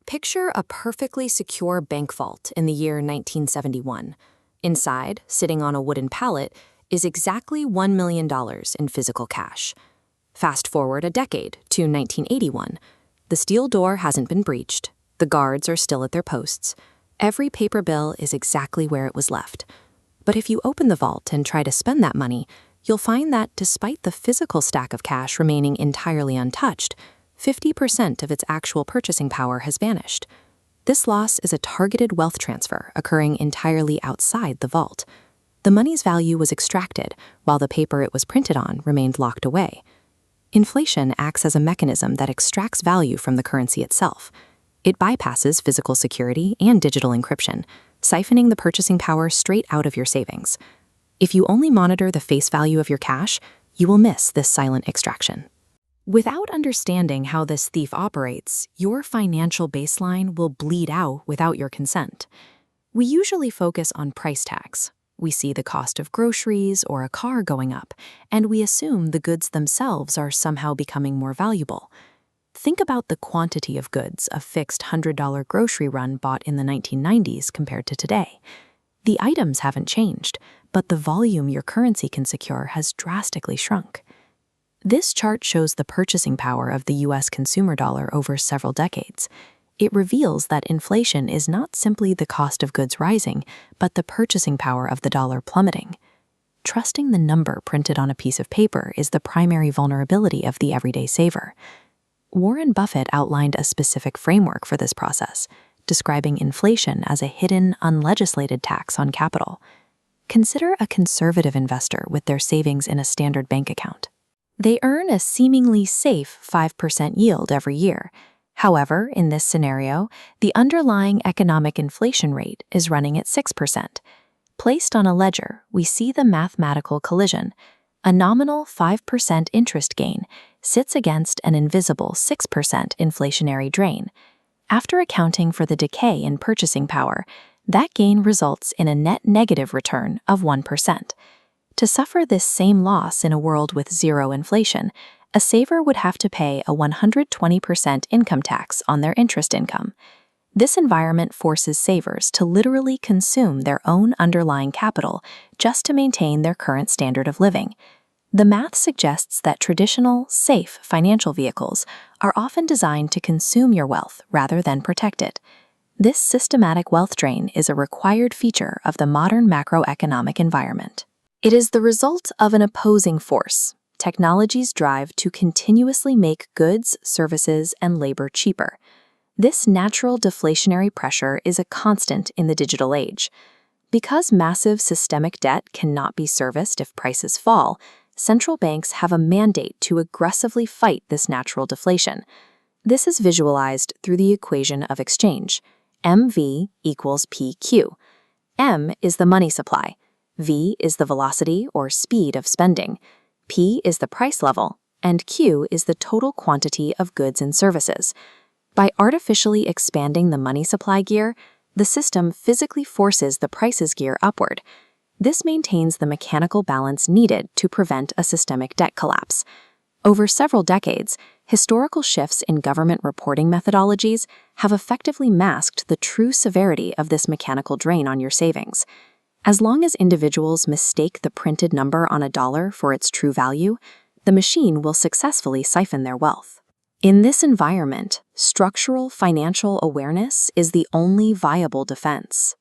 Picture a perfectly secure bank vault in the year 1971. Inside, sitting on a wooden pallet, is exactly $1 million in physical cash. Fast forward a decade to 1981. The steel door hasn't been breached. The guards are still at their posts. Every paper bill is exactly where it was left. But if you open the vault and try to spend that money, you'll find that despite the physical stack of cash remaining entirely untouched, 50% of its actual purchasing power has vanished. This loss is a targeted wealth transfer occurring entirely outside the vault. The money's value was extracted, while the paper it was printed on remained locked away. Inflation acts as a mechanism that extracts value from the currency itself. It bypasses physical security and digital encryption, siphoning the purchasing power straight out of your savings. If you only monitor the face value of your cash, you will miss this silent extraction. Without understanding how this thief operates, your financial baseline will bleed out without your consent. We usually focus on price tags. We see the cost of groceries or a car going up, and we assume the goods themselves are somehow becoming more valuable. Think about the quantity of goods a fixed $100 grocery run bought in the 1990s compared to today. The items haven't changed, but the volume your currency can secure has drastically shrunk. This chart shows the purchasing power of the U.S. consumer dollar over several decades. It reveals that inflation is not simply the cost of goods rising, but the purchasing power of the dollar plummeting. Trusting the number printed on a piece of paper is the primary vulnerability of the everyday saver. Warren Buffett outlined a specific framework for this process, describing inflation as a hidden, unlegislated tax on capital. Consider a conservative investor with their savings in a standard bank account. They earn a seemingly safe 5% yield every year. However, in this scenario, the underlying economic inflation rate is running at 6%. Placed on a ledger, we see the mathematical collision. A nominal 5% interest gain sits against an invisible 6% inflationary drain. After accounting for the decay in purchasing power, that gain results in a net negative return of 1%. To suffer this same loss in a world with zero inflation, a saver would have to pay a 120% income tax on their interest income. This environment forces savers to literally consume their own underlying capital just to maintain their current standard of living. The math suggests that traditional, safe financial vehicles are often designed to consume your wealth rather than protect it. This systematic wealth drain is a required feature of the modern macroeconomic environment. It is the result of an opposing force, technology's drive to continuously make goods, services, and labor cheaper. This natural deflationary pressure is a constant in the digital age. Because massive systemic debt cannot be serviced if prices fall, central banks have a mandate to aggressively fight this natural deflation. This is visualized through the equation of exchange. MV equals PQ. M is the money supply. V is the velocity or speed of spending, P is the price level, and Q is the total quantity of goods and services. By artificially expanding the money supply gear, the system physically forces the prices gear upward. This maintains the mechanical balance needed to prevent a systemic debt collapse. Over several decades, historical shifts in government reporting methodologies have effectively masked the true severity of this mechanical drain on your savings. As long as individuals mistake the printed number on a dollar for its true value, the machine will successfully siphon their wealth. In this environment, structural financial awareness is the only viable defense.